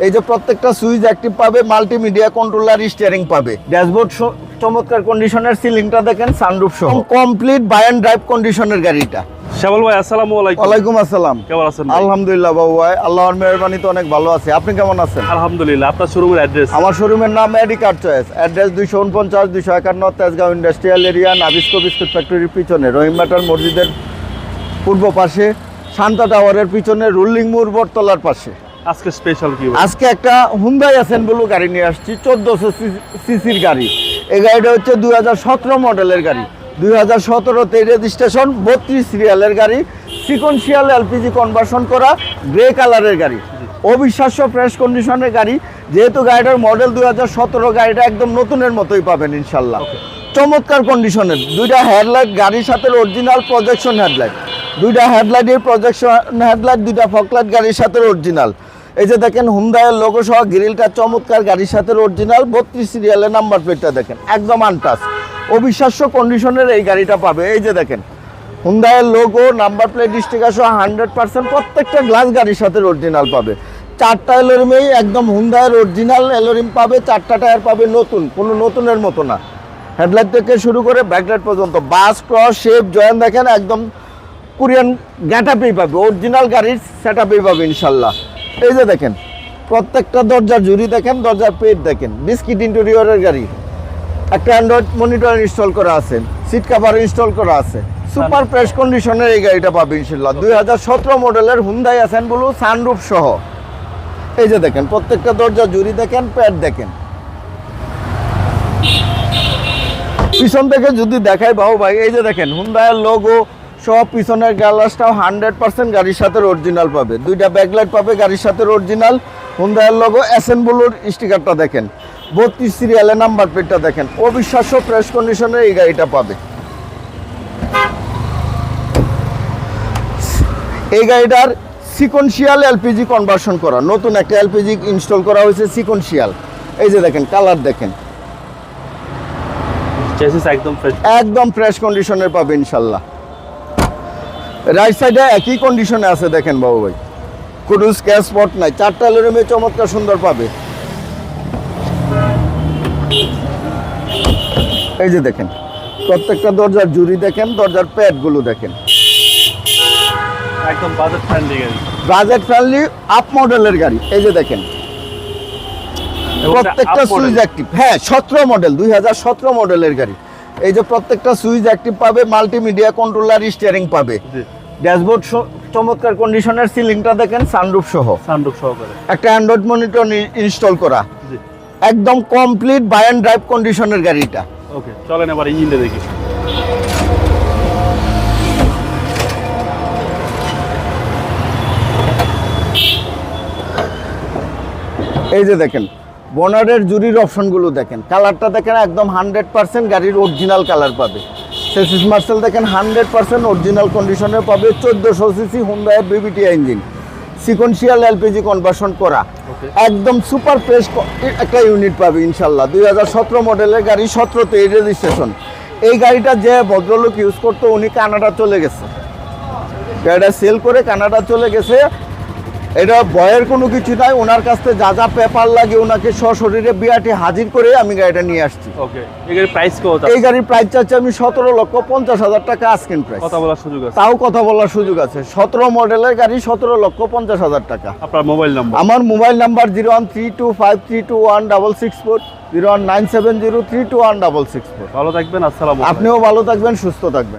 এই যে প্রত্যেকটা সুইচ অ্যাক্টিভ পাবে, মাল্টিমিডিয়া কন্ট্রোলার, স্টিয়ারিং পাবে, ড্যাশবোর্ড চমৎকার কন্ডিশনের, সিলিংটা দেখেন সানরুফ সহ, কমপ্লিট বাই অ্যান্ড ড্রাইভ কন্ডিশনের গাড়িটা। শাবল ভাই আসসালামু আলাইকুম। ওয়ালাইকুম আসসালাম। কেমন আছেন? আলহামদুলিল্লাহ বাবু ভাই, আল্লাহর মেহেরবানিতে অনেক ভালো আছে। আপনি কেমন আছেন? আলহামদুলিল্লাহ। আপনার শোরুমের অ্যাড্রেস? আমার শোরুমের নাম AD car choice, address 249-251 Tejgaon industrial area, Nabisco biscuit ফ্যাক্টরির পিছনে, রহিম বাটার মসজিদের পূর্ব পাশে, শান্তা টাওয়ারের পিছনে, রুলিং মুর বটতলার পাশে। আজকে স্পেশাল কি? আজকে একটা হুন্ডাই অ্যাসেম্বল গাড়ি নিয়ে আসছি, 1400 সিসির গাড়ি। এই গাড়িটা হচ্ছে 2017 মডেলের গাড়ি, 2017তে রেজিস্ট্রেশন, 32 সিরিয়ালের গাড়ি, সিকোয়েন্সিয়াল এলপিজি কনভার্সন করা, গ্রে কালারের গাড়ি, অবিশ্বাস্য ফ্রেশ কন্ডিশনের গাড়ি। যেহেতু গাড়িটার মডেল 2017, গাড়িটা একদম নতুনের মতোই পাবেন ইনশাল্লাহ। চমৎকার কন্ডিশনের, দুইটা হেডলাইট গাড়ির সাথে অরিজিনাল প্রজেকশন হেডলাইট, দুইটা হেডলাইটের প্রজেকশন হেডলাইট, দুইটা ফকলাইট গাড়ির সাথে অরিজিনাল। এই যে দেখেন হুন্ডাইয়ের লোগো সহ গ্রিলটা চমৎকার, গাড়ির সাথে অরিজিনাল, 32 সিরিয়ালের নাম্বার প্লেটটা দেখেন একদম আনটাচ, অবিশ্বাস্য কন্ডিশনের এই গাড়িটা পাবে। এই যে দেখেন হুন্ডাইয়ের লোগো, নাম্বার প্লেট, স্টিকার সহ 100% প্রত্যেকটা গ্লাস গাড়ির সাথে অরিজিনাল পাবে। 4টা এলোরিমেই একদম হুন্ডাইয়ের অরিজিনাল এলোরিম পাবে, 4টা টায়ার পাবে নতুন, কোনো নতুনের মতো না। হেডলাইট থেকে শুরু করে ব্যাকলাইট পর্যন্ত, বাস ক্রস শেপ জয়েন দেখেন একদম কোরিয়ান গ্যাটআপেই পাবে, অরিজিনাল গাড়ির সেটআপেই পাবে ইনশাল্লাহ। এই যে দেখেন প্রত্যেকটা দরজার জুড়ি দেখেন, দরজার পেট দেখেন, বিস্কিট ইন্টেরিয়রের গাড়ি, একটা অ্যান্ড্রয়েড মনিটর ইনস্টল করা আছে, সিট কভার ইনস্টল করা আছে, সুপার ফ্রেশ কন্ডিশনের এই গাড়িটা পাবে ইনশাল্লাহ। 2017 মডেলের হুন্ডাই অ্যাসেম্বল সানরুফ সহ। এই যে দেখেন প্রত্যেকটা দরজা জুড়ি দেখেন, প্যাড দেখেন। পিছন থেকে যদি দেখাই বাবু ভাই, এই যে দেখেন হুন্ডাইয়ের লোগো সব, পিছনের গ্লাসটাও 100% গাড়ির সাথে অরিজিনাল পাবে, দুইটা ব্যাকলাইট পাবে গাড়ির সাথে অরিজিনাল, হুন্ডাইয়ের লোগো, অ্যাসেম্বলর স্টিকারটা দেখেন, 32 সিরিয়ালের নাম্বার প্লেটটা দেখেন, অবিশ্বাস্য ফ্রেশ কন্ডিশনের এই গাড়িটা পাবে। এই গাড়িটার সিকোয়েন্সিয়াল এলপিজি কনভার্সন করা, নতুন একটা এলপিজি ইনস্টল করা হয়েছে সিকোয়েন্সিয়াল। এই যে দেখেন কালার দেখেন, একদম ফ্রেশ কন্ডিশনের পাবে ইনশাল্লাহ। রাইট সাইডে একই কন্ডিশনে আছে দেখেন বাবু ভাই, কোনো স্ক্র্যাচ স্পট নাই, 4টা এলোরিমে চমৎকার সুন্দর পাবে। এই যে দেখেন প্রত্যেকটা দরজার জুড়ি দেখেন, দরজার প্যাডগুলো দেখেন, একদম বাজেট ফ্রেন্ডলি গাড়ি, বাজেট ফ্রেন্ডলি আপ মডেলের গাড়ি। এই যে দেখেন প্রত্যেকটা সুইচ অ্যাক্টিভ, হ্যাঁ 17 মডেল, 2017 মডেলের গাড়ি। এই যে প্রত্যেকটা সুইচ অ্যাক্টিভ পাবে, মাল্টিমিডিয়া কন্ট্রোলার, স্টিয়ারিং পাবে, ড্যাশবোর্ড চমৎকার কন্ডিশনের, সিলিংটা দেখেন সানরুফ সহ, একটা অ্যান্ড্রয়েড মনিটর ইনস্টল করা, একদম কমপ্লিট বাই অ্যান্ড ড্রাইভ কন্ডিশনের গাড়িটা। ওকে চলেন এবার ইঞ্জিনটা দেখি। এই যে দেখেন বনারের জুরির অপশনগুলো দেখেন, কালারটা দেখেন একদম 100% গাড়ির অরিজিনাল কালার পাবে। চেসিস মার্সেল দেখেন 100% অরিজিনাল কন্ডিশনে পাবে। 1400 CC Hyundai BBT engine, sequential LPG conversion করা, একদম সুপার ফ্রেশ একটা ইউনিট পাবে ইনশাল্লাহ। 2017 মডেলের গাড়ি, 17তে রেজিস্ট্রেশন। এই গাড়িটা যে ভদ্রলোক ইউজ করতো উনি কানাডা চলে গেছে, গাড়িটা সেল করে কানাডা চলে গেছে। এটা ভয়ের কোনো কিছু নাই, ওনার কাছ থেকে যা যা পেপার লাগে ওনাকে সশরীরে বিআরটি হাজির করে আমি গাড়িটা নিয়ে আসছি। ওকে এই গাড়ির প্রাইস কত? এই গাড়ির প্রাইস চাচ্ছি আমি 17,50,000 টাকা আস্কিং প্রাইস। কথা বলার সুযোগ আছে? তাও কথা বলার সুযোগ আছে। 17 মডেলের গাড়ি, 17,50,000 টাকা। আপনার মোবাইল নাম্বার? আমার মোবাইল নাম্বার 0132532164, 0197032164। ভালো থাকবেন, আসসালামু আলাইকুম। আপনিও ভালো থাকবেন, সুস্থ থাকবেন।